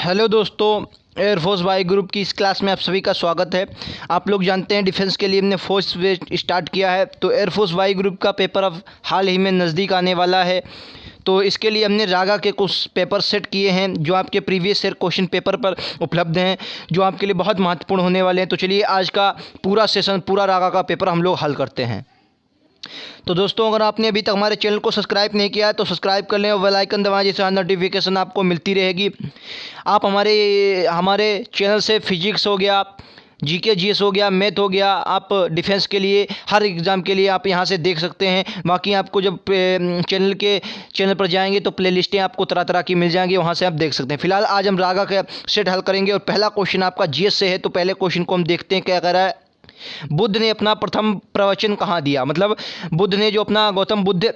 Hello दोस्तों, air force Y group की इस क्लास में आप सभी का स्वागत है। आप लोग जानते हैं डिफेंस के लिए हमने फोर्स वेट स्टार्ट किया है, तो एयरफोर्स वाई ग्रुप का पेपर अब हाल ही में नज़दीक आने वाला है। तो इसके लिए हमने रागा के कुछ पेपर सेट किए हैं जो आपके प्रीवियस ईयर क्वेश्चन पेपर पर उपलब्ध हैं, जो आपके लिए बहुत महत्वपूर्ण होने वाले हैं। तो चलिए आज का पूरा सेशन, पूरा रागा का पेपर हम लोग हल करते हैं। तो दोस्तों, अगर आपने अभी तक हमारे चैनल को सब्सक्राइब नहीं किया है तो सब्सक्राइब कर लें और बेल आइकन दबाएं, जिससे हर नोटिफिकेशन आपको मिलती रहेगी। आप हमारे हमारे चैनल से फिजिक्स हो गया, जीके जीएस हो गया, मैथ हो गया, आप डिफेंस के लिए हर एग्ज़ाम के लिए आप यहां से देख सकते हैं। बाकी आपको जब चैनल पर जाएंगे तो प्लेलिस्टें आपको तरह तरह की मिल जाएंगी, वहां से आप देख सकते हैं। फिलहाल आज हम रागा का सेट हल करेंगे और पहला क्वेश्चन आपका जीएस से है। तो पहले क्वेश्चन को हम देखते हैं क्या कह रहा है। बुद्ध ने अपना प्रथम प्रवचन कहाँ दिया? मतलब बुद्ध ने जो अपना, गौतम बुद्ध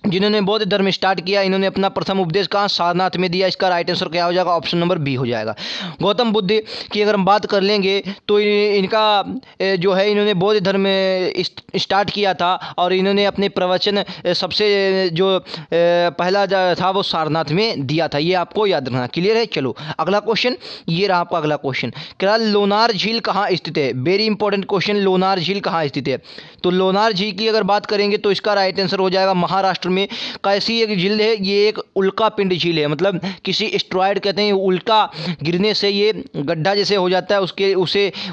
जिन्होंने बौद्ध धर्म स्टार्ट किया, इन्होंने अपना प्रथम उपदेश कहाँ? सारनाथ में दिया। इसका राइट आंसर क्या हो जाएगा? ऑप्शन नंबर बी हो जाएगा। गौतम बुद्ध की अगर हम बात कर लेंगे तो इनका जो है, इन्होंने बौद्ध धर्म स्टार्ट किया था और इन्होंने अपने प्रवचन सबसे जो पहला था वो सारनाथ में दिया था। ये आपको याद रखना। क्लियर है? चलो अगला क्वेश्चन, ये रहा आपका अगला क्वेश्चन। क्या लोनार झील कहाँ स्थित है? वेरी इंपॉर्टेंट क्वेश्चन, लोनार झील कहाँ स्थित है? तो लोनार झील की अगर बात करेंगे तो इसका राइट आंसर हो जाएगा महाराष्ट्र में। कैसी एक झील है? ये एक उल्का पिंड झील है, मतलब किसी एस्टेरॉयड कहते हैं, उल्का गिरने से ये गड्ढा जैसे हो जाता है,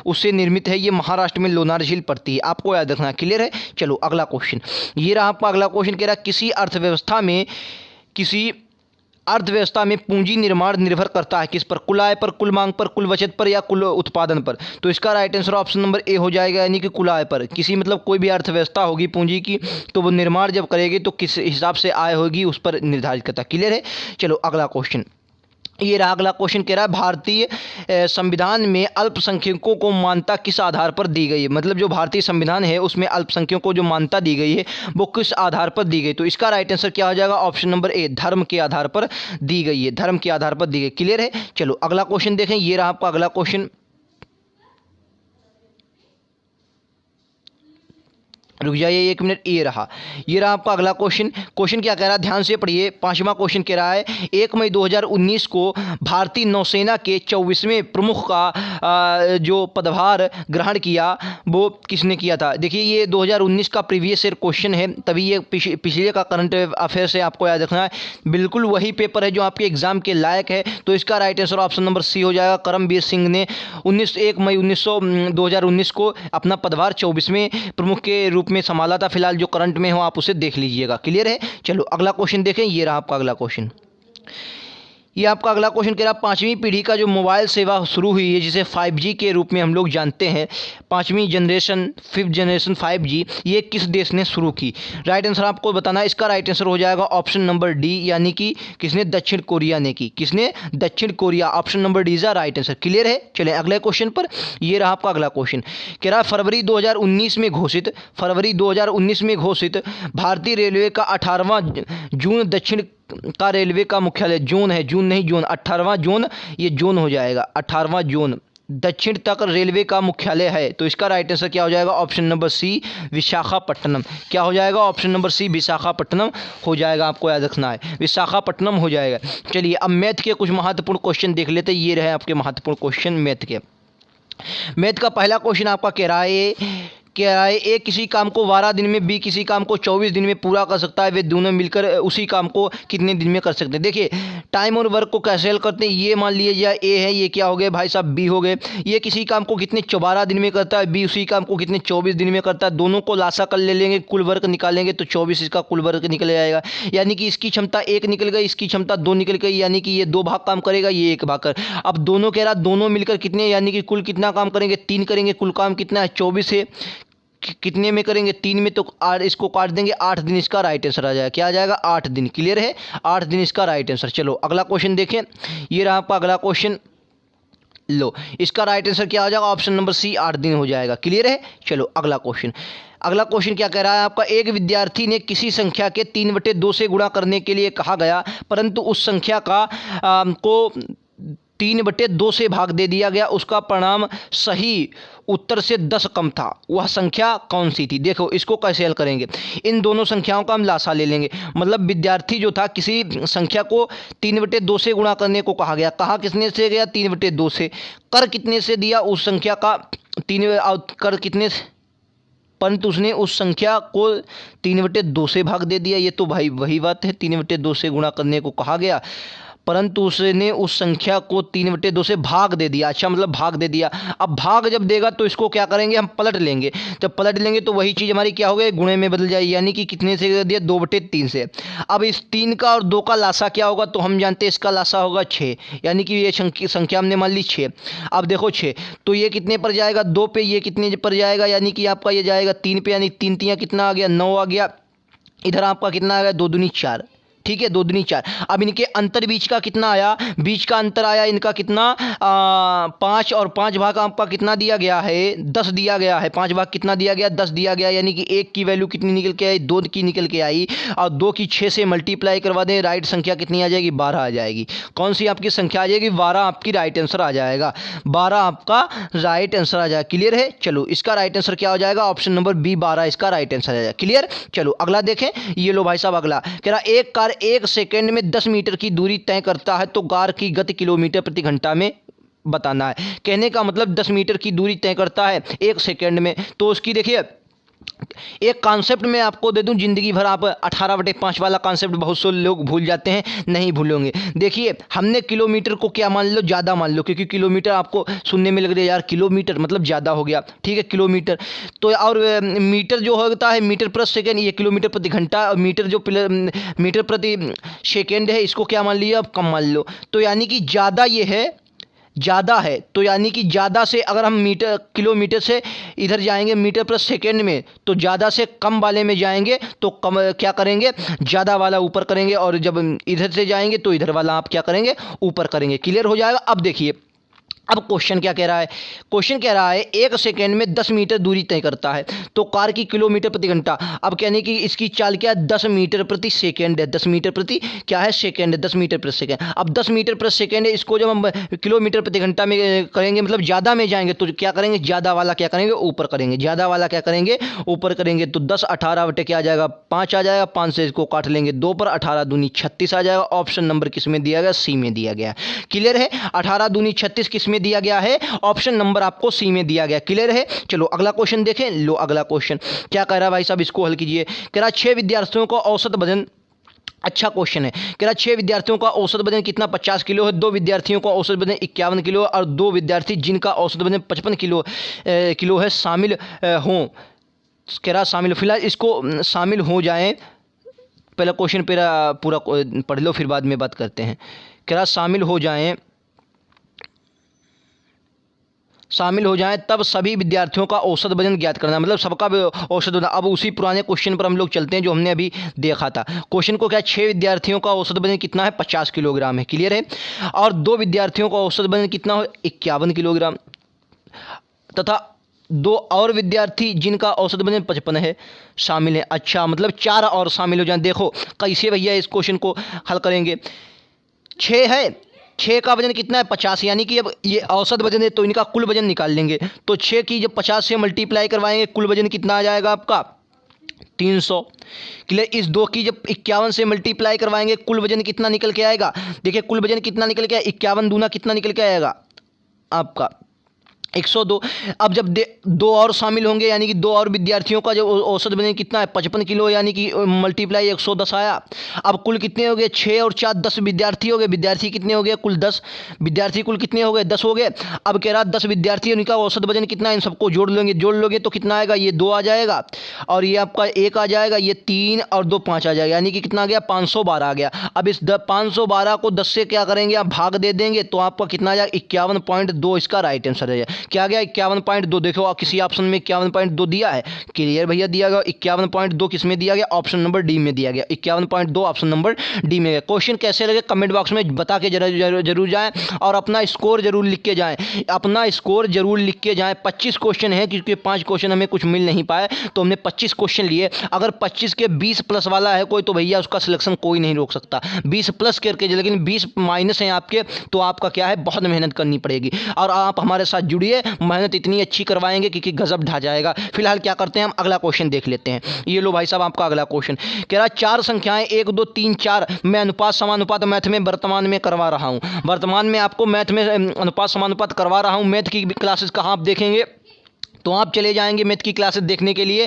उससे निर्मित है। ये महाराष्ट्र में लोनार झील पड़ती है, आपको याद रखना। क्लियर है? चलो अगला क्वेश्चन, ये रहा आपका अगला क्वेश्चन। कह रहा किसी अर्थव्यवस्था में पूंजी निर्माण निर्भर करता है किस पर? कुल आय पर, कुल मांग पर, कुल बचत पर या कुल उत्पादन पर? तो इसका right answer option number A हो जाएगा, यानी कि कुल आय पर। किसी, मतलब कोई भी अर्थव्यवस्था होगी पूंजी की, तो वो निर्माण जब करेगी तो किस हिसाब से आय होगी उस पर निर्धारित करता है। क्लियर है? चलो अगला क्वेश्चन, ये रहा अगला क्वेश्चन। कह रहा है भारतीय संविधान में अल्पसंख्यकों को मान्यता किस आधार पर दी गई है? मतलब जो भारतीय संविधान है उसमें अल्पसंख्यकों को जो मान्यता दी गई है वो किस आधार पर दी गई? तो इसका राइट आंसर क्या हो जाएगा? ऑप्शन नंबर ए, धर्म के आधार पर दी गई है। धर्म के आधार पर दी गई। क्लियर है? चलो अगला क्वेश्चन देखें, ये रहा आपका अगला क्वेश्चन। रुक जाइए 1 मिनट, ये रहा आपका अगला क्वेश्चन। क्वेश्चन क्या कह रहा है, ध्यान से पढ़िए। पांचवा क्वेश्चन कह रहा है 1 मई 2019 को भारतीय नौसेना के 24वें प्रमुख का जो पदभार ग्रहण किया वो किसने किया था? देखिए ये 2019 का प्रीवियस ईयर क्वेश्चन है, तभी ये पिछले का करंट अफेयर से आपको याद रखना है। बिल्कुल वही पेपर है जो आपके एग्जाम के लायक है। तो इसका right answer option number C हो जाएगा। करमबीर सिंह ने 1 मई 2019 को अपना पदभार 24वें प्रमुख के रूप में संभाला था। फिलहाल जो करंट में हो आप उसे देख लीजिएगा। क्लियर है? चलो अगला क्वेश्चन देखें, ये रहा आपका अगला क्वेश्चन। ये आपका अगला क्वेश्चन कह रहा है पांचवी पीढ़ी का जो मोबाइल सेवा शुरू हुई है, जिसे 5G के रूप में हम लोग जानते हैं, पांचवी जनरेशन, 5th जनरेशन 5G, ये किस देश ने शुरू की? राइट आंसर आपको बताना है। इसका राइट आंसर हो जाएगा ऑप्शन नंबर डी, यानी कि किसने? दक्षिण कोरिया ने की। किसने? दक्षिण Korea. Option number D is the right answer. Clear है? चलें अगले क्वेश्चन पर। ये रहा आपका अगला क्वेश्चन। कह रहा फरवरी 2019 में घोषित भारतीय रेलवे का 18वां जून दक्षिण का रेलवे का मुख्यालय, जून है, जून नहीं जून, 18वां जून, ये जून हो जाएगा। 18वां जून दक्षिण तक रेलवे का मुख्यालय है। तो इसका राइट आंसर क्या हो जाएगा? Option number C, Visakhapatnam. क्या हो जाएगा? ऑप्शन नंबर सी, विशाखापट्टनम हो जाएगा। आपको याद रखना है, विशाखापट्टनम हो जाएगा। चलिए अब मैथ के कुछ महत्वपूर्ण क्वेश्चन देख लेते हैं। ये रहे आपके महत्वपूर्ण क्वेश्चन मैथ के। मैथ का पहला क्वेश्चन आपका कह रहा है ए किसी काम को 12 दिन में, बी किसी काम को 24 दिन में पूरा कर सकता है। वे दोनों मिलकर उसी काम को कितने दिन में कर सकते हैं? देखिए टाइम और वर्क को कैसे हल करते हैं। ये मान लीजिए ए है, ये क्या हो गए भाई साहब? बी हो गए। ये किसी काम को कितने 12 दिन में करता है, बी उसी काम को कितने 24 दिन में करता है। दोनों को लासा कर ले लेंगे, कुल वर्क निकालेंगे तो 24 इसका कुल वर्क निकल जाएगा। यानी कि इसकी क्षमता 1 निकल गई, इसकी क्षमता 2 निकल गई, यानी कि ये 2 भाग काम करेगा, ये 1 भाग कर। अब दोनों कह रहा दोनों मिलकर कितने, यानी कि कुल कितना काम करेंगे? 3 करेंगे। कुल काम कितना है? 24 है। कितने में करेंगे? 3 में, तो 8, इसको काट देंगे, 8 दिन इसका राइट आंसर आ जाएगा। क्या आ जाएगा? 8 दिन। क्लियर है? 8 दिन इसका राइट आंसर। चलो अगला क्वेश्चन देखें, ये रहा आपका अगला क्वेश्चन। लो इसका राइट आंसर क्या हो जाएगा? ऑप्शन नंबर सी, 8 दिन हो जाएगा। क्लियर है? चलो अगला क्वेश्चन। अगला क्वेश्चन क्या कह रहा है आपका, एक विद्यार्थी ने किसी संख्या के 3/2 से गुणा करने के लिए कहा गया, परंतु उस संख्या को 3/2 से भाग दे दिया गया, उसका परिणाम सही उत्तर से 10 कम था, वह संख्या कौन सी थी। देखो इसको कैसे हल करेंगे, इन दोनों संख्याओं का हम लासा ले लेंगे। मतलब विद्यार्थी जो था किसी संख्या को 3/2 से गुणा करने को कहा गया, कहा कितने से गया 3/2 से, कर कितने से दिया उस संख्या का कर कितने से, परंतु उसने उस संख्या को 3/2 से भाग दे दिया। ये तो भाई वही बात है, 3/2 से गुणा करने को कहा गया परंतु उसने उस संख्या को 3/2 से भाग दे दिया। अच्छा मतलब भाग दे दिया, अब भाग जब देगा तो इसको क्या करेंगे हम पलट लेंगे, जब पलट लेंगे तो वही चीज़ हमारी क्या हो गई गुणे में बदल जाएगी, यानी कि कितने से दिया 2/3 से। अब इस 3 का और 2 का लासा क्या होगा, तो हम जानते हैं इसका लासा होगा 6, यानी कि ये संख्या हमने मान ली 6। अब देखो 6 तो ये कितने पर जाएगा 2 पे, ये कितने पर जाएगा यानी कि आपका ये जाएगा 3 पे, यानी 3 3 कितना आ गया 9 आ गया। इधर आपका कितना आ गया 2 दूनी 4, ठीक है 2 दूनी 4। अब इनके अंतर बीच का कितना आया, बीच का अंतर आया इनका कितना 5 और 5 भाग आपका कितना दिया गया है 10 दिया गया है, 5 भाग कितना दिया गया 10 दिया गया, यानी कि 1 की वैल्यू कितनी निकल के आई 2 की निकल के आई, और 2 की 6 से मल्टीप्लाई करवा दें, राइट संख्या कितनी आ जाएगी 12 आ जाएगी। कौन सी आपकी संख्या आ जाएगी 12, आपकी राइट आंसर आ जाएगा, 12 आपका राइट आंसर आ जाएगा। क्लियर है, चलो इसका राइट आंसर क्या हो जाएगा, ऑप्शन नंबर बी 12 इसका राइट आंसर आ जाएगा। क्लियर, चलो अगला देखें, ये लो भाई साहब अगला कह रहा एक कार 1 सेकेंड में 10 मीटर की दूरी तय करता है तो कार की गति किलोमीटर प्रति घंटा में बताना है। कहने का मतलब 10 मीटर की दूरी तय करता है 1 सेकेंड में, तो उसकी देखिए एक कॉन्सेप्ट मैं आपको दे दूं, जिंदगी भर आप 18/5 वाला कॉन्सेप्ट बहुत से लोग भूल जाते हैं, नहीं भूलोगे। देखिए हमने किलोमीटर को क्या मान लो ज़्यादा मान लो, क्योंकि किलोमीटर आपको सुनने में लग रहा है यार किलोमीटर मतलब ज़्यादा हो गया, ठीक है किलोमीटर तो, और मीटर जो होता है मीटर प्रति सेकेंड, ये किलोमीटर प्रति घंटा, और मीटर जो मीटर प्रति सेकेंड है इसको क्या मान लिया अब कम मान लो, तो यानी कि ज़्यादा ये है ज़्यादा है, तो यानी कि ज़्यादा से अगर हम मीटर किलोमीटर से इधर जाएंगे मीटर प्रति सेकेंड में, तो ज़्यादा से कम वाले में जाएंगे तो कम क्या करेंगे ज़्यादा वाला ऊपर करेंगे, और जब इधर से जाएंगे तो इधर वाला आप क्या करेंगे ऊपर करेंगे। क्लियर हो जाएगा। अब देखिए अब क्वेश्चन क्या कह रहा है, क्वेश्चन कह रहा है 1 सेकेंड में 10 मीटर दूरी तय करता है तो कार की किलोमीटर प्रति घंटा, अब कहने की इसकी चाल क्या है 10 मीटर प्रति सेकेंड है, 10 मीटर प्रति क्या है सेकेंड है, 10 मीटर प्रति सेकेंड। अब 10 मीटर प्रति सेकेंड है, इसको जब हम किलोमीटर प्रति घंटा में करेंगे मतलब ज़्यादा में जाएंगे तो क्या करेंगे ज़्यादा वाला क्या करेंगे ऊपर करेंगे, ज़्यादा वाला क्या करेंगे ऊपर करेंगे, तो 10 18 बटे क्या आ जाएगा 5 आ जाएगा, 5 से इसको काट लेंगे 2 पर, 18 दूनी 36 आ जाएगा। ऑप्शन नंबर किस में दिया गया सी में दिया गया। क्लियर है, 18 दूनी 36 किस में दिया गया है ऑप्शन नंबर आपको सी में दिया गया। क्लियर है, चलो अगला क्वेश्चन देखें। लो अगला क्वेश्चन क्या कह रहा है भाई साहब, इसको हल कीजिए। कह रहा 6 विद्यार्थियों को औसत वजन, अच्छा क्वेश्चन है, कह रहा 6 विद्यार्थियों का औसत वजन कितना 50 किलो है, 2 विद्यार्थियों का औसत वजन 51 किलो और 2 विद्यार्थी जिनका औसत वजन 55 किलो है शामिल हों। कह रहा शामिल, फिलहाल इसको शामिल हो जाएं, पहला क्वेश्चन पूरा पढ़ लो फिर बाद में बात करते हैं। कह रहा शामिल हो जाएं तब सभी विद्यार्थियों का औसत वजन ज्ञात करना, मतलब सबका औसत वजन। अब उसी पुराने क्वेश्चन पर हम लोग चलते हैं जो हमने अभी देखा था। क्वेश्चन को क्या 6 विद्यार्थियों का औसत वजन कितना है 50 किलोग्राम है। क्लियर है, और 2 विद्यार्थियों का औसत वजन कितना हो 51 किलोग्राम, तथा 2 और विद्यार्थी जिनका औसत वजन 55 है शामिल है। अच्छा मतलब 4 और शामिल हो जाएं। देखो कैसे भैया इस क्वेश्चन को हल करेंगे, 6 है, 6 का वजन कितना है 50, यानी कि अब ये औसत वजन है तो इनका कुल वजन निकाल लेंगे, तो 6 की जब 50 से मल्टीप्लाई करवाएंगे कुल वजन कितना आ जाएगा आपका 300। क्लियर, इस 2 की जब 51 से मल्टीप्लाई करवाएंगे कुल वजन कितना निकल के आएगा, देखिए कुल वजन कितना निकल के आएगा 51 दूना कितना निकल के आएगा आपका 102। अब जब 2 और शामिल होंगे यानी कि 2 और विद्यार्थियों का जो औसत वजन कितना है 55 किलो, यानी कि मल्टीप्लाई 110 आया। अब कुल कितने हो गए 6 और 4 10 विद्यार्थी हो गए, विद्यार्थी कितने हो गए कुल 10 विद्यार्थी, कुल कितने हो गए 10 हो गए। अब कह रहा 10 विद्यार्थी उनका औसत वजन कितना है, इन सबको जोड़ लोगे तो कितना आएगा, ये 2 आ जाएगा और ये आपका 1 आ जाएगा, ये 3 और 2 5 आ जाएगा, यानी कि कितना आ गया 512 आ गया। अब इस 512 को 10 से क्या करेंगे आप भाग दे देंगे तो आपका कितना आ जाएगा 51.2 इसका राइट आंसर है। क्या गया 51.2। देखो किसी ऑप्शन में 51.2 दिया है, क्लियर भैया दिया गया। 51.2 किस में दिया गया, ऑप्शन नंबर डी में दिया गया। 51.2 ऑप्शन नंबर डी में गया। क्वेश्चन कैसे लगे कमेंट बॉक्स में बता के जरूर जाएं और अपना स्कोर जरूर लिख के जाएं, अपना स्कोर जरूर लिख के जाएं। 25 क्वेश्चन है, क्योंकि 5 क्वेश्चन हमें कुछ मिल नहीं पाए तो हमने 25 क्वेश्चन लिए। अगर 25 के 20 प्लस वाला है कोई तो भैया उसका सिलेक्शन कोई नहीं रोक सकता। 20 प्लस करके, लेकिन 20 माइनस हैं आपके तो आपका क्या है, बहुत मेहनत करनी पड़ेगी। और आप हमारे साथ जुड़िए, मेहनत इतनी अच्छी करवाएंगे कि गजब ढा जाएगा। फिलहाल क्या करते हैं, हम अगला क्वेश्चन देख लेते हैं। ये लो भाई साहब आपका अगला क्वेश्चन कह रहा है 4 संख्याएं 1 2 3 4 मैं अनुपात समानुपात मैथ में वर्तमान में करवा रहा हूं। वर्तमान में आपको मैथ में अनुपात समानुपात करवा रहा हूं। मैथ की क्लासेस कहाँ आप देखेंगे, तो आप चले जाएंगे मैथ की क्लासेस देखने के लिए।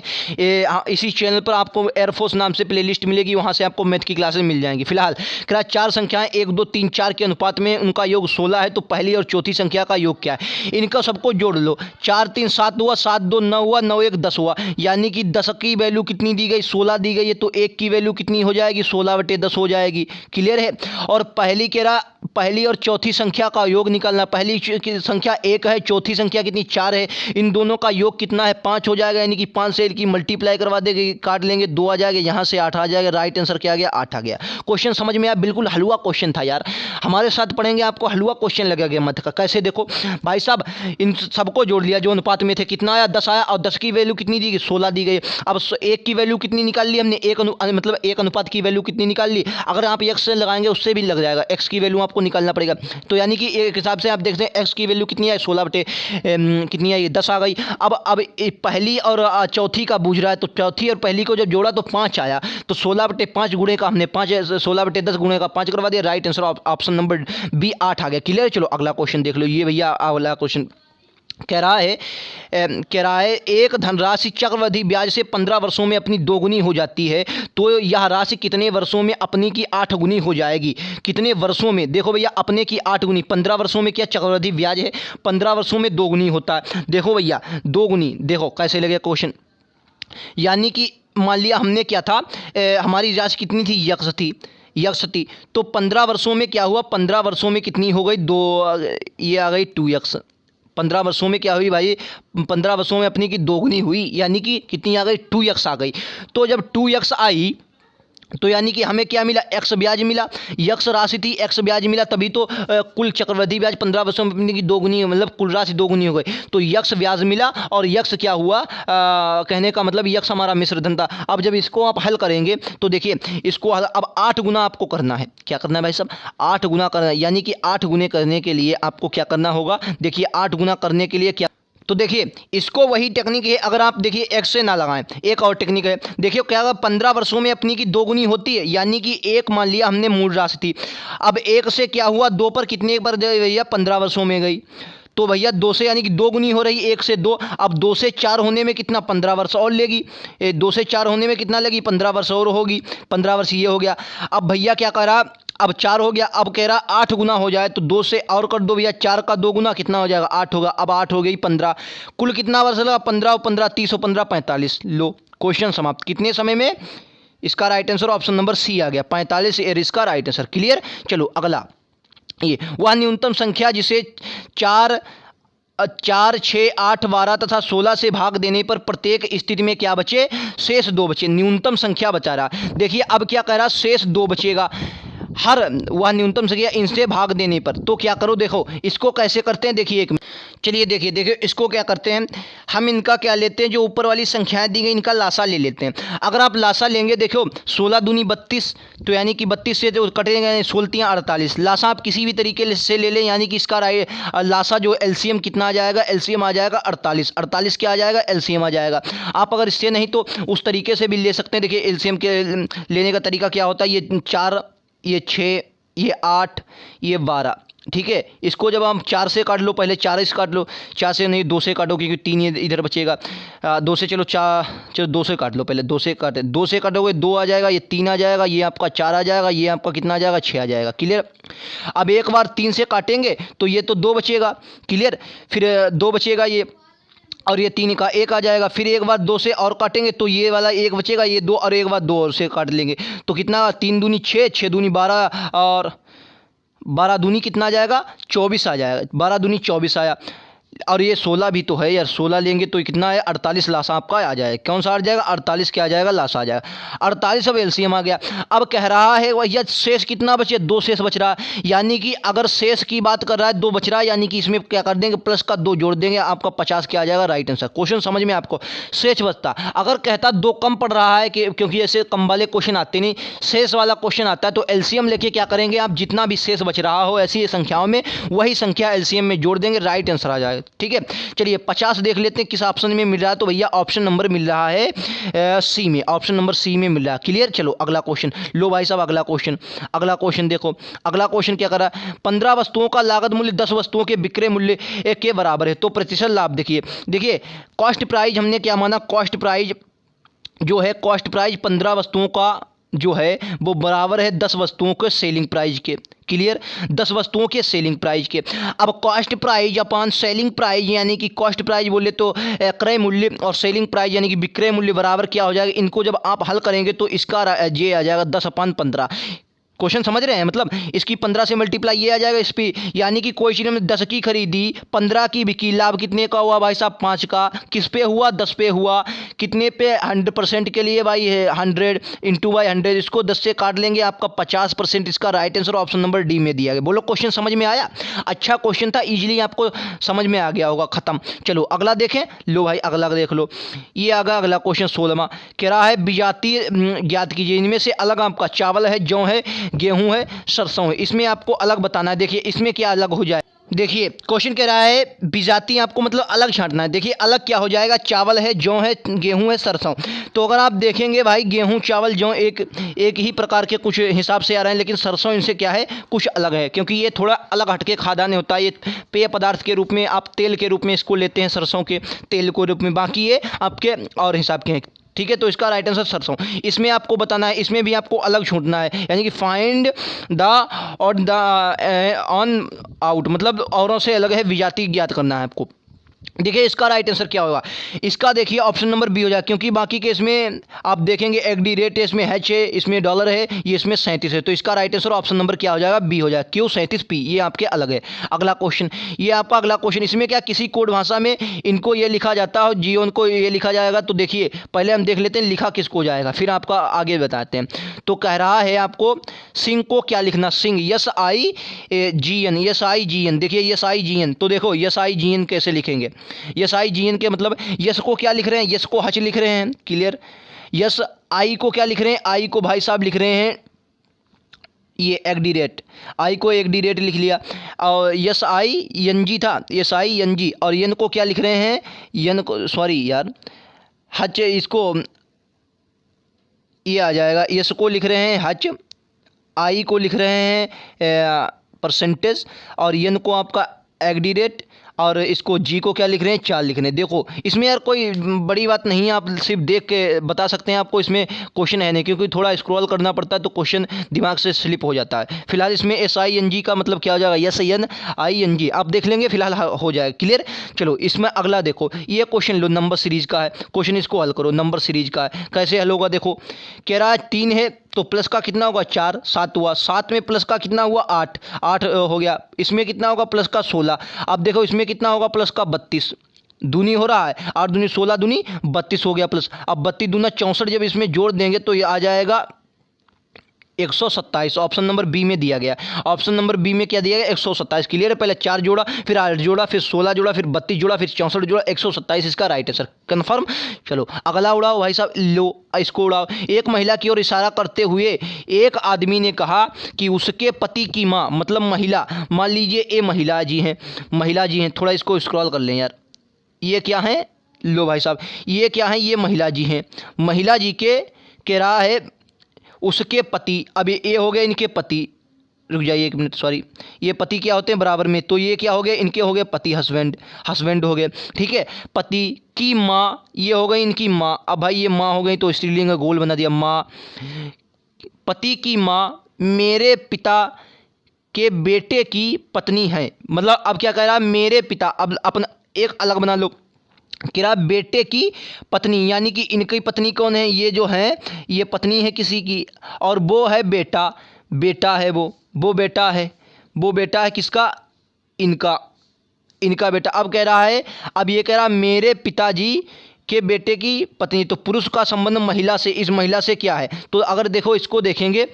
इसी चैनल पर आपको एयरफोर्स नाम से प्लेलिस्ट मिलेगी, वहाँ से आपको मैथ की क्लासेस मिल जाएंगी। फिलहाल कह 4 संख्याएं 1 2 3 4 के अनुपात में उनका योग 16 है, तो पहली और चौथी संख्या का योग क्या है, इनका सबको जोड़ लो। 4 3 7 हुआ, 7 2 9 हुआ, 9 1 10 हुआ, यानी कि 10 की वैल्यू कितनी दी गई, 16 दी गई है, तो 1 की वैल्यू कितनी हो जाएगी, 16/10 हो जाएगी। क्लियर है। और पहली कह रहा पहली और चौथी संख्या का योग निकालना। पहली संख्या 1 है, चौथी संख्या कितनी 4 है, इन दोनों का योग कितना है 5 हो जाएगा, यानी कि 5 से इनकी मल्टीप्लाई करवा देंगे, काट लेंगे, 2 आ जाएगा, यहाँ से 8 आ जाएगा। राइट आंसर क्या आ गया, 8 आ गया। क्वेश्चन समझ में आया, बिल्कुल हलवा क्वेश्चन था यार। हमारे साथ पढ़ेंगे आपको हलवा क्वेश्चन लगेगा मैथ का। कैसे देखो भाई साहब, इन सबको जोड़ लिया जो अनुपात में थे, कितना आया 10 आया, और 10 की वैल्यू कितनी दी गई 16 दी गई। अब 1 की वैल्यू कितनी निकाल ली हमने, मतलब 1 अनुपात की वैल्यू कितनी निकाल ली। अगर आप x से लगाएंगे उससे भी लग जाएगा, x की वैल्यू आपको निकालना पड़ेगा। तो यानी कि एक हिसाब से आप देखते हैं x की वैल्यू कितनी है 16 बटे कितनी आई 10 आ गई। अब पहली और चौथी का बूझ रहा है, तो चौथी और पहली को जब जोड़ा तो 5 आया, तो 16/5 गुणे का हमने 5 16/10 गुणे का 5 करवा दिया। Right answer option number B 8 आ गया। क्लियर। चलो अगला क्वेश्चन देख लो। ये भैया अगला क्वेश्चन कह रहा है एक धनराशि चक्रवृद्धि ब्याज से 15 वर्षों में अपनी 2 गुनी हो जाती है, तो यह राशि कितने वर्षों में अपनी की 8 गुनी हो जाएगी। कितने वर्षों में, देखो भैया अपने की 8 गुनी, 15 वर्षों में क्या चक्रवृद्धि ब्याज है, 15 वर्षों में 2 गुनी होता है। देखो भैया 2 गुनी, देखो कैसे लगे क्वेश्चन। यानी कि मान लिया हमने क्या था, हमारी राशि कितनी थी, यक्स थी, तो 15 वर्षों में क्या हुआ, 15 वर्षों में कितनी हो गई 2, ये आ गई 2x। 15 वर्षों में क्या हुई भाई, 15 वर्षों में अपनी की 2 गुनी हुई, यानी कि कितनी आ गई 2x आ गई। तो जब 2x आई तो यानी कि हमें क्या मिला, x ब्याज मिला, यक्स राशि थी x ब्याज मिला, तभी तो कुल चक्रवृद्धि ब्याज 15 वर्षों में अपनी की 2 गुनी, मतलब कुल राशि 2 गुनी हो गई। तो यक्स ब्याज मिला और यक्स क्या हुआ, कहने का मतलब यक्स हमारा मिश्र धन था। अब जब इसको आप हल करेंगे तो देखिए इसको अब 8 गुना आपको करना है। क्या करना है भाई साहब, 8 गुना करना है, यानी कि 8 गुने करने के लिए आपको क्या करना होगा, देखिए 8 गुना करने के लिए क्या, तो देखिए इसको वही टेक्निक है। अगर आप देखिए x से ना लगाएं, एक और टेक्निक है। देखिए क्या होगा, 15 वर्षों में अपनी की 2 गुनी होती है, यानी कि 1 मान लिया हमने मूल राशि थी। अब 1 से क्या हुआ 2 पर कितने बार भैया 15 वर्षों में गई, तो भैया 2 से यानी कि 2 गुनी हो रही, 1 से 2। अब 2 से 4 होने में कितना 15 वर्ष और लेगी, 2 से 4 होने में कितना लगी 15 वर्ष और होगी, 15 वर्ष ये हो गया। अब भैया क्या कह रहा, अब 4 हो गया, अब कह रहा 8 गुना हो जाए, तो 2 से और कर दो भैया, 4 का 2 गुना कितना हो जाएगा 8 होगा। अब 8 हो गई 15, कुल कितना वर्ष लगा 15 और 15 30 और 15 45। लो क्वेश्चन समाप्त। कितने समय में, इसका right answer option number C आ गया, 45 इसका राइट आंसर। क्लियर। चलो अगला, ये वह न्यूनतम संख्या जिसे 4 6 8 12 तथा 16 से भाग देने पर प्रत्येक स्थिति में क्या बचे, शेष 2 बचे। न्यूनतम संख्या बचा रहा। देखिए अब क्या कह रहा, शेष 2 बचेगा, हर वह न्यूनतम संख्या इनसे भाग देने पर। तो क्या करो, देखो इसको कैसे करते हैं, देखिए एक चलिए देखिए इसको क्या करते हैं, हम इनका क्या लेते हैं, जो ऊपर वाली संख्याएं दी गई इनका लासा ले लेते हैं। अगर आप लासा लेंगे, देखो 16 दूनी 32, तो यानी कि 32 से जो कटेंगे 16 48। लासा आप किसी भी तरीके से ले लें, यानी कि इसका लासा जो एलसीएम कितना आ जाएगा, एलसीएम आ जाएगा 48। 48 क्या आ जाएगा, एलसीएम आ जाएगा। आप अगर इससे नहीं तो उस तरीके से भी ले सकते हैं। देखिए एलसीएम के लेने का तरीका क्या होता है, ये 4 ये 6 ये 8 ये 12, ठीक है। इसको जब हम 4 से काट लो, पहले 4 से काट लो, 4 से नहीं 2 से काटो, क्योंकि 3 ये इधर बचेगा। 2 से चलो 2 से काट लो, पहले 2 से काटे, 2 से काटोगे 2 आ जाएगा, ये 3 आ जाएगा, ये आपका 4 आ जाएगा, ये आपका कितना आ जाएगा 6 आ जाएगा। क्लियर। अब एक बार 3 से काटेंगे तो ये तो 2 बचेगा। क्लियर। फिर 2 बचेगा ये, और ये 3 का 1 आ जाएगा। फिर एक बार 2 से और काटेंगे तो ये वाला 1 बचेगा, ये 2, और एक बार 2 और से काट लेंगे तो कितना 3 दूनी 6, 6 दूनी 12, और 12 दूनी कितना आ जाएगा 24 आ जाएगा। 12 दूनी 24 आया। और ये 16 भी तो है यार, 16 लेंगे तो कितना है, 48 लासा आपका आ जाएगा। कौन सा आ जाएगा, 48 क्या आ जाएगा, लासा आ जाएगा। 48 अब एलसीएम आ गया। अब कह रहा है भैया शेष कितना बचे, 2 शेष बच रहा है। यानी कि अगर शेष की बात कर रहा है 2 बच रहा है, यानी कि इसमें क्या कर देंगे, प्लस का 2 जोड़ देंगे, आपका 50 क्या आ जाएगा, राइट आंसर। क्वेश्चन समझ में आपको, शेष बचता। अगर कहता 2 कम पड़ रहा है कि क्योंकि ऐसे कम वाले क्वेश्चन आते नहीं, शेष वाला क्वेश्चन आता है, तो एलसीएम लेके क्या करेंगे आप, जितना भी शेष बच रहा हो ऐसी संख्याओं में वही संख्या एलसीएम में जोड़ देंगे, राइट आंसर आ जाएगा। ठीक है, चलिए 50 देख लेते हैं किस ऑप्शन में मिल रहा है। तो भैया ऑप्शन नंबर मिल रहा है सी में, ऑप्शन नंबर सी में मिल रहा है। क्लियर, चलो अगला क्वेश्चन लो भाई साहब, अगला क्वेश्चन देखो। अगला क्वेश्चन क्या कर रहा है, 15 वस्तुओं का लागत मूल्य 10 वस्तुओं के विक्रय मूल्य के बराबर है, तो प्रतिशत लाभ देखिए कॉस्ट प्राइस हमने क्या माना, कॉस्ट प्राइस जो है, कॉस्ट प्राइस 15 वस्तुओं का जो है वो बराबर है 10 वस्तुओं के सेलिंग प्राइस के। क्लियर, 10 वस्तुओं के सेलिंग प्राइस के। अब cost price upon selling price, यानी कि कॉस्ट प्राइस बोले तो क्रय मूल्य और सेलिंग प्राइस यानी कि विक्रय मूल्य बराबर क्या हो जाएगा, इनको जब आप हल करेंगे तो इसका ये आ जाएगा 10/15। क्वेश्चन समझ रहे हैं, मतलब इसकी 15 से मल्टीप्लाई ये आ जाएगा इस पर, यानी कि कोई चीज़ हमने 10 की खरीदी, 15 की बिकी, लाभ कितने का हुआ भाई साहब, 5 का। किस पे हुआ, 10 पे हुआ। कितने पे, 100% के लिए भाई है 100 इंटू बाई 100, इसको 10 से काट लेंगे, आपका 50%। इसका right answer option number D में दिया गया। बोलो क्वेश्चन समझ में आया, अच्छा क्वेश्चन था, इजीली आपको समझ में आ गया होगा, खत्म। चलो अगला देखें, लो भाई अगला देख लो, ये आ गया अगला क्वेश्चन 16वां। कह रहा है विजातीय ज्ञात कीजिए, इनमें से अलग आपका चावल है, जौ है, गेहूं है, सरसों है, इसमें आपको अलग बताना है। देखिए इसमें क्या अलग हो जाए, देखिए क्वेश्चन कह रहा है विजाती, आपको मतलब अलग छांटना है। देखिए अलग क्या हो जाएगा, चावल है, जौ है, गेहूं है, सरसों। तो अगर आप देखेंगे भाई गेहूं, चावल, जौ एक ही प्रकार के कुछ हिसाब से आ रहे हैं, लेकिन सरसों इनसे क्या है, कुछ अलग है, क्योंकि ये थोड़ा अलग हटके खाद्यान्न होता है। ये पेय पदार्थ के रूप में, आप तेल के रूप में इसको लेते हैं, सरसों के तेल के रूप में, बाकी ये आपके और हिसाब के हैं। ठीक है, तो इसका राइट आंसर सरसों। इसमें आपको बताना है, इसमें भी आपको अलग छूटना है, यानी कि फाइंड द और द ऑन आउट, मतलब औरों से अलग है, विजाति ज्ञात करना है आपको। देखिए इसका राइट आंसर क्या होगा, इसका देखिए ऑप्शन नंबर बी हो जाएगा, क्योंकि बाकी के इसमें आप देखेंगे एगडी रेट है, इसमें एच है, इसमें डॉलर है, ये इसमें 37 है, तो इसका राइट आंसर ऑप्शन नंबर क्या हो जाएगा, बी हो जाएगा। क्यों 37 पी, ये आपके अलग है। अगला क्वेश्चन, ये आपका अगला क्वेश्चन, इसमें क्या किसी कोड भाषा में इनको ये लिखा जाता है, जियो को ये लिखा जाएगा। तो देखिए पहले हम देख लेते हैं लिखा किसको जाएगा, फिर आपका आगे बताते हैं। तो कह रहा है आपको सिंह को क्या लिखना, सिंह, SIGN, SIGN, देखिए SIGN, तो देखो SIGN कैसे लिखेंगे, SIGN के मतलब यस को क्या लिख रहे हैं, यस को हच लिख रहे हैं। क्लियर, यस आई को क्या लिख रहे हैं, आई को भाई साहब लिख रहे हैं ये एगडी रेट, आई को एगडी रेट लिख लिया, और SING था, SING, और यन को क्या लिख रहे हैं, यन को, सॉरी यार, हच, इसको ये आ जाएगा, यस को लिख रहे हैं हच, आई को लिख रहे हैं परसेंटेज, और यन को आपका एगडी रेट, और इसको जी को क्या लिख रहे हैं, 4 लिख रहे हैं। देखो इसमें यार कोई बड़ी बात नहीं है, आप सिर्फ देख के बता सकते हैं, आपको इसमें क्वेश्चन है नहीं, क्योंकि थोड़ा स्क्रॉल करना पड़ता है तो क्वेश्चन दिमाग से स्लिप हो जाता है। फिलहाल इसमें SING का मतलब क्या हो जाएगा, SING, आप देख लेंगे, फिलहाल हो जाएगा। क्लियर, चलो इसमें अगला देखो, ये क्वेश्चन लो, नंबर सीरीज का है क्वेश्चन, इसको हल करो, नंबर सीरीज का है, कैसे हल होगा देखो। कह रहा है 3 है तो प्लस का कितना होगा, 4, 7 हुआ, 7 में प्लस का कितना हुआ, 8 हो गया। इसमें कितना होगा, प्लस का 16। अब देखो इसमें कितना होगा, प्लस का 32, दूनी हो रहा है, 8 दूनी 16, दूनी 32 हो गया प्लस। अब 32 दूना 64, जब इसमें जोड़ देंगे तो ये आ जाएगा 127। ऑप्शन नंबर बी में दिया गया, ऑप्शन नंबर बी में क्या दिया गया, 127। क्लियर है, पहले 4 जोड़ा, फिर 8 जोड़ा, फिर 16 जोड़ा, फिर 32 जोड़ा, फिर 64 जोड़ा, 127 इसका राइट है सर, कन्फर्म। चलो अगला उड़ाओ भाई साहब, लो इसको उड़ाओ। एक महिला की ओर इशारा करते हुए एक आदमी ने कहा कि उसके पति की माँ, मतलब महिला, मान लीजिए ये महिला जी हैं, थोड़ा इसको स्क्रॉल कर लें यार, ये क्या है, लो भाई साहब ये क्या है, ये महिला जी हैं, महिला जी के कह रहा है उसके पति, अब ये हो गए इनके पति, रुक जाइए 1 मिनट, सॉरी, ये पति क्या होते हैं बराबर में, तो ये क्या हो गए, इनके हो गए पति, हस्बैंड हो गए। ठीक है, पति की माँ, ये हो गई इनकी माँ, अब भाई ये माँ हो गई तो स्त्रीलिंग का गोल बना दिया, माँ, पति की माँ मेरे पिता के बेटे की पत्नी है, मतलब अब क्या कह रहा है, मेरे पिता, अब अपना एक अलग बना लो, किरा बेटे की पत्नी, यानी कि इनकी पत्नी कौन है, ये जो है ये पत्नी है किसी की, और वो है बेटा है, वो बेटा है किसका, इनका, इनका बेटा। अब कह रहा है, अब ये कह रहा मेरे पिताजी के बेटे की पत्नी, तो पुरुष का संबंध महिला से, इस महिला से क्या है। तो अगर देखो इसको देखेंगे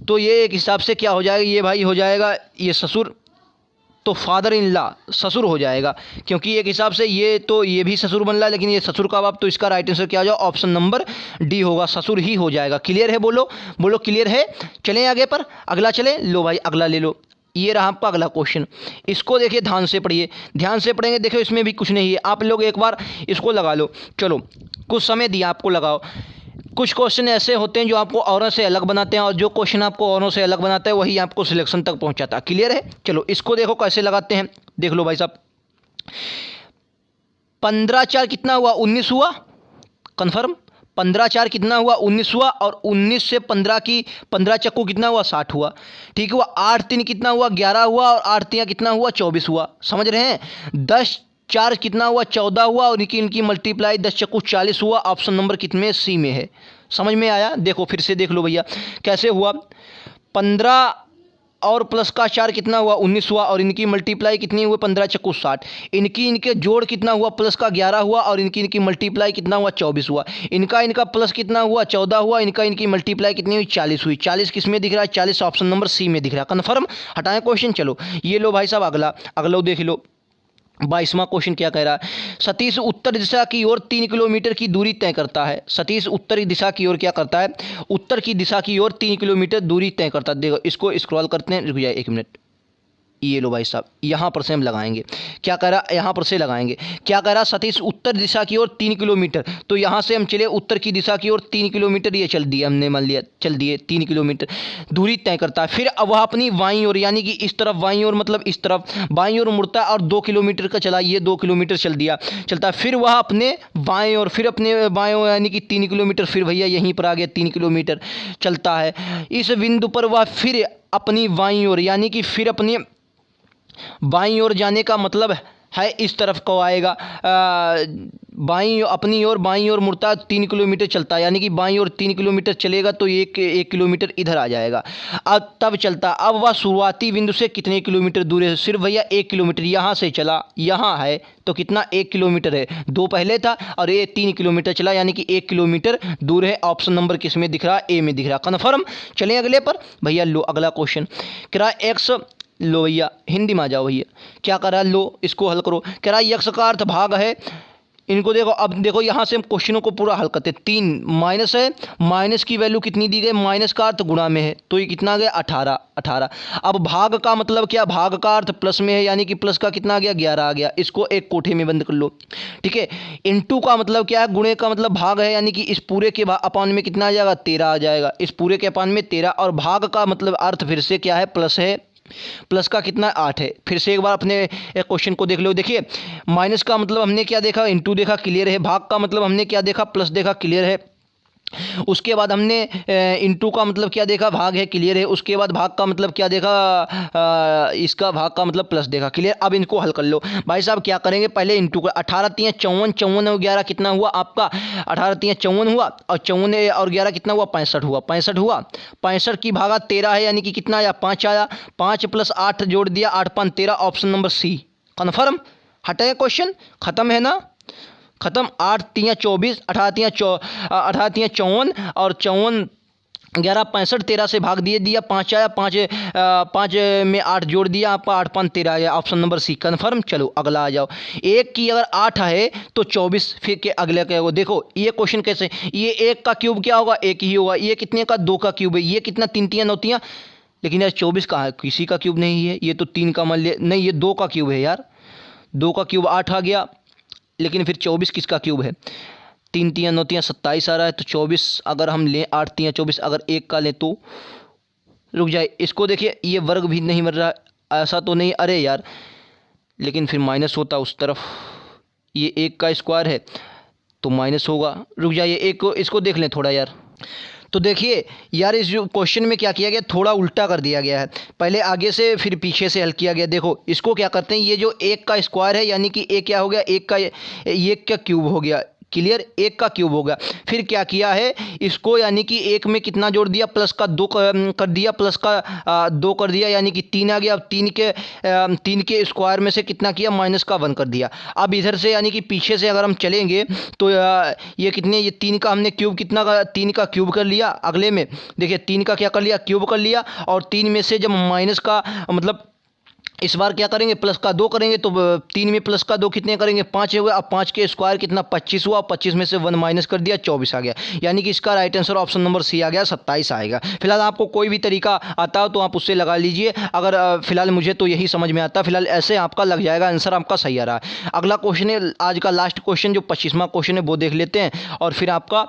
तो ये एक हिसाब से क्या हो जाएगा, ये भाई हो जाएगा ये ससुर, तो फादर इन लॉ ससुर हो जाएगा, क्योंकि एक हिसाब से ये तो ये भी ससुर बन रहा है, लेकिन ये ससुर का बाप, तो इसका राइट आंसर क्या हो जाएगा, ऑप्शन नंबर डी होगा, ससुर ही हो जाएगा। क्लियर है, बोलो बोलो क्लियर है। चलें आगे पर, अगला चले, लो भाई अगला ले लो। ये रहा आपका अगला क्वेश्चन, इसको देखिए ध्यान से पढ़िए, ध्यान से पढ़ेंगे, देखो इसमें भी कुछ नहीं है, आप लोग एक बार इसको लगा लो। चलो कुछ समय दिया आपको, लगाओ। कुछ क्वेश्चन ऐसे होते हैं जो आपको औरों से अलग बनाते हैं, और जो क्वेश्चन आपको औरों से अलग बनाता है वही आपको सिलेक्शन तक पहुंचाता है। क्लियर है। चलो इसको देखो कैसे लगाते हैं, देख लो भाई साहब। 15×4 कितना हुआ, 19 हुआ, कन्फर्म। 15×4 कितना हुआ, 19 हुआ, और 19 से 15 की 15 चक्कू कितना हुआ, 60 हुआ। ठीक हुआ। 8×3 कितना हुआ, 11 हुआ, और 8×3 कितना हुआ, 24 हुआ। समझ रहे हैं। 10×4 कितना हुआ, 14 हुआ, और इनकी मल्टीप्लाई 10 चक्कू 40 हुआ। ऑप्शन नंबर कितने, सी में है। समझ में आया। देखो फिर से देख लो भैया कैसे हुआ। 15 और प्लस का 4 कितना हुआ, 19 हुआ, और इनकी मल्टीप्लाई कितनी हुई, 15 चक्कू 60। इनके जोड़ कितना हुआ, प्लस का 11 हुआ, और इनकी मल्टीप्लाई कितना हुआ, 24 हुआ। इनका प्लस कितना हुआ, 14 हुआ, इनकी मल्टीप्लाई कितनी हुई, 40 हुई। 40 किस में दिख रहा है, 40 ऑप्शन नंबर सी में दिख रहा है। कन्फर्म। हटाएं क्वेश्चन। चलो ये लो भाई साहब अगला, अगला देख लो। 22वां क्वेश्चन क्या कह रहा है, सतीश उत्तर दिशा की ओर 3 किलोमीटर की दूरी तय करता है। सतीश उत्तरी दिशा की ओर क्या करता है, उत्तर की दिशा की ओर 3 किलोमीटर दूरी तय करता है। देखो इसको स्क्रॉल करते हैं, रुक जाए 1 मिनट। ये लो भाई साहब, यहाँ पर से हम लगाएंगे, क्या कह रहा, यहाँ पर से लगाएंगे, क्या कह रहा, सतीश उत्तर दिशा की ओर 3 किलोमीटर। तो यहाँ से हम चले उत्तर की दिशा की ओर 3 किलोमीटर, ये चल दिए हमने, मान लिया चल दिए 3 किलोमीटर दूरी तय करता है। फिर अब वह अपनी बाईं ओर, यानी कि इस तरफ बाईं ओर, मतलब इस तरफ बाईं ओर मुड़ता है, और 2 किलोमीटर का चला, ये 2 किलोमीटर चलता है। फिर वह अपने बाएँ ओर, फिर अपने बाएँ ओर, यानी कि 3 किलोमीटर, फिर भैया यहीं पर आ गया 3 किलोमीटर चलता है। इस बिंदु पर वह फिर अपनी बाईं ओर, यानी कि फिर अपनी बाईं ओर जाने का मतलब है इस तरफ को आएगा, बाईं अपनी ओर, बाईं ओर मुड़ता है, 3 किलोमीटर चलता है, यानी कि बाईं ओर 3 किलोमीटर चलेगा तो एक किलोमीटर इधर आ जाएगा। अब तब चलता, अब वह शुरुआती बिंदु से कितने किलोमीटर दूर है, सिर्फ भैया 1 किलोमीटर। यहाँ से चला, यहाँ है तो कितना, 1 किलोमीटर है। 2 पहले था और ये 3 किलोमीटर चला, यानी कि 1 किलोमीटर दूर है। ऑप्शन नंबर किस में दिख रहा, ए में दिख रहा। कन्फर्म। चलें अगले पर भैया, लो अगला क्वेश्चन कह रहा है एक्स, लो भैया हिंदी में आ जाओ भैया, क्या कर रहा है, लो इसको हल करो। कह रहा है यक्स का अर्थ भाग है। इनको देखो, अब देखो यहाँ से हम क्वेश्चनों को पूरा हल करते हैं। 3 माइनस है, माइनस की वैल्यू कितनी दी गई, माइनस का अर्थ गुणा में है, तो ये कितना आ गया, 18। अब भाग का मतलब क्या, भाग का अर्थ प्लस में है, यानी कि प्लस का कितना आ गया, 11 आ गया। इसको एक कोठे में बंद कर लो। ठीक है। इनटू का मतलब क्या है, गुणे का मतलब भाग है, यानी कि इस पूरे के अपान में कितना आ जाएगा, 13 आ जाएगा। इस पूरे के अपान में 13, और भाग का मतलब अर्थ फिर से क्या है, प्लस है, प्लस का कितना 8 है। फिर से एक बार अपने क्वेश्चन को देख लो। देखिए माइनस का मतलब हमने क्या देखा, इनटू देखा, क्लियर है। भाग का मतलब हमने क्या देखा, प्लस देखा, क्लियर है। उसके बाद हमने इनटू का मतलब क्या देखा, भाग है, क्लियर है। उसके बाद भाग का मतलब क्या देखा, इसका भाग का मतलब प्लस देखा, क्लियर। अब इनको हल कर लो भाई साहब। क्या करेंगे, पहले इनटू का 18 3 54, 54 और 11 कितना हुआ आपका, 18 3 54 हुआ, और 54 और 11 कितना हुआ, 65 हुआ। 65 हुआ, 65 की भागा 13 है, यानी कि कितना आया, 5 आया। 5 + 8 जोड़ दिया, 8 5 13, ऑप्शन नंबर सी। कन्फर्म। हटे क्वेश्चन, खत्म है ना, खत्म। 8 3 24, 18 3 54, और 54 11 65, 13 से भाग दिया, 5 आया, 5 में 8 जोड़ दिया, आपका 8 5 13 आया। Option number C. कन्फर्म। चलो अगला आ जाओ। 1 की अगर 8 है तो 24, फिर के अगले क्या होगा, देखो ये क्वेश्चन कैसे, ये 1 का क्यूब क्या होगा, 1 ही होगा। ये कितने का, 2 का क्यूब है। ये कितना, 3 3 9 3, लेकिन यार 24 कहाँ है, किसी का क्यूब नहीं है। ये तो 3 का मान लिया, नहीं ये 2 का क्यूब है यार, 2 का क्यूब 8 आ गया, लेकिन फिर 24 किसका क्यूब है, 3 3 9 3 27 आ रहा है। तो 24 अगर हम लें, 8 3 24, अगर 1 का लें तो, रुक जाए इसको देखिए, ये वर्ग भी नहीं बन रहा, ऐसा तो नहीं, अरे यार, लेकिन फिर माइनस होता उस तरफ। ये 1 का स्क्वायर है तो माइनस होगा। रुक जाइए, एक को इसको देख लें थोड़ा यार। तो देखिए यार, इस जो क्वेश्चन में क्या किया गया, थोड़ा उल्टा कर दिया गया है। पहले आगे से फिर पीछे से हल किया गया। देखो इसको क्या करते हैं, ये जो 1 का स्क्वायर है, यानी कि 1 क्या हो गया, 1 का क्यूब हो गया, क्लियर, 1 का क्यूब हो गया। फिर क्या किया है इसको, यानी कि 1 में कितना जोड़ दिया, प्लस का 2 कर दिया, प्लस का 2 कर दिया, यानी कि 3 आ गया। अब 3 के स्क्वायर में से कितना किया, माइनस का 1 कर दिया। अब इधर से यानी कि पीछे से अगर हम चलेंगे तो ये कितने, ये 3 का हमने क्यूब कितना का, 3 का क्यूब कर लिया। अगले में देखिए 3 का क्या कर लिया, क्यूब कर लिया। और 3 में से जब माइनस का मतलब इस बार क्या करेंगे, प्लस का 2 करेंगे तो 3 में प्लस का 2 कितने करेंगे, 5 हुआ। अब 5 के स्क्वायर कितना, 25 हुआ। 25 में से 1 माइनस कर दिया, 24 आ गया। यानी कि इसका right answer option number C आ गया, 27 आएगा। फिलहाल आपको कोई भी तरीका आता हो तो आप उससे लगा लीजिए। अगर फिलहाल मुझे तो यही समझ में आता, फिलहाल ऐसे आपका लग जाएगा, आंसर आपका सही आ रहा है। अगला क्वेश्चन है आज का लास्ट क्वेश्चन, जो 25वां क्वेश्चन है वो देख लेते हैं और फिर आपका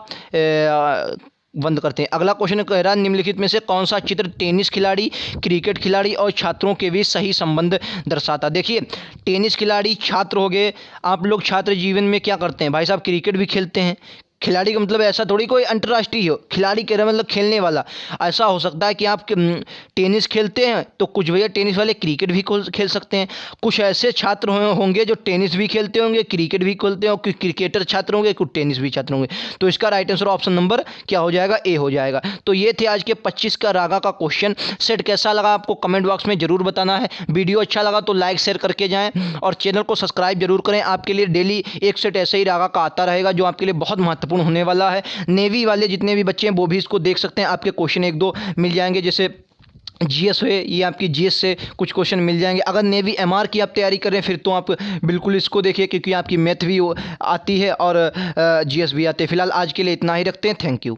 बंद करते हैं। अगला क्वेश्चन कह रहा है निम्नलिखित में से कौन सा चित्र टेनिस खिलाड़ी, क्रिकेट खिलाड़ी और छात्रों के बीच सही संबंध दर्शाता। देखिए टेनिस खिलाड़ी छात्र हो गए, आप लोग छात्र जीवन में क्या करते हैं भाई साहब, क्रिकेट भी खेलते हैं। खिलाड़ी का मतलब ऐसा थोड़ी कोई अंतर्राष्ट्रीय हो, खिलाड़ी कह रहे मतलब खेलने वाला। ऐसा हो सकता है कि आप टेनिस खेलते हैं तो कुछ भैया टेनिस वाले क्रिकेट भी खेल सकते हैं। कुछ ऐसे छात्र होंगे जो टेनिस भी खेलते होंगे, क्रिकेट भी खेलते होंगे, कुछ क्रिकेटर छात्र होंगे, कुछ टेनिस भी छात्र होंगे। तो इसका राइट आंसर ऑप्शन नंबर क्या हो जाएगा, ए हो जाएगा। तो ये थे आज के 25 का रागा का क्वेश्चन सेट। कैसा लगा आपको कमेंट बॉक्स में जरूर बताना है। वीडियो अच्छा लगा तो लाइक शेयर करके जाएं और चैनल को सब्सक्राइब जरूर करें। आपके लिए डेली एक सेट ऐसे ही रागा का आता रहेगा जो आपके लिए बहुत महत्वपूर्ण होने वाला है। नेवी वाले जितने भी बच्चे हैं वो भी इसको देख सकते हैं, आपके क्वेश्चन 1-2 मिल जाएंगे। जैसे जीएस है, ये आपकी जीएस से कुछ क्वेश्चन मिल जाएंगे। अगर नेवी एमआर की आप तैयारी करें फिर तो आप बिल्कुल इसको देखिए, क्योंकि आपकी मैथ भी आती है और जीएस भी आते हैं। फिलहाल आज के लिए इतना ही रखते हैं। Thank you.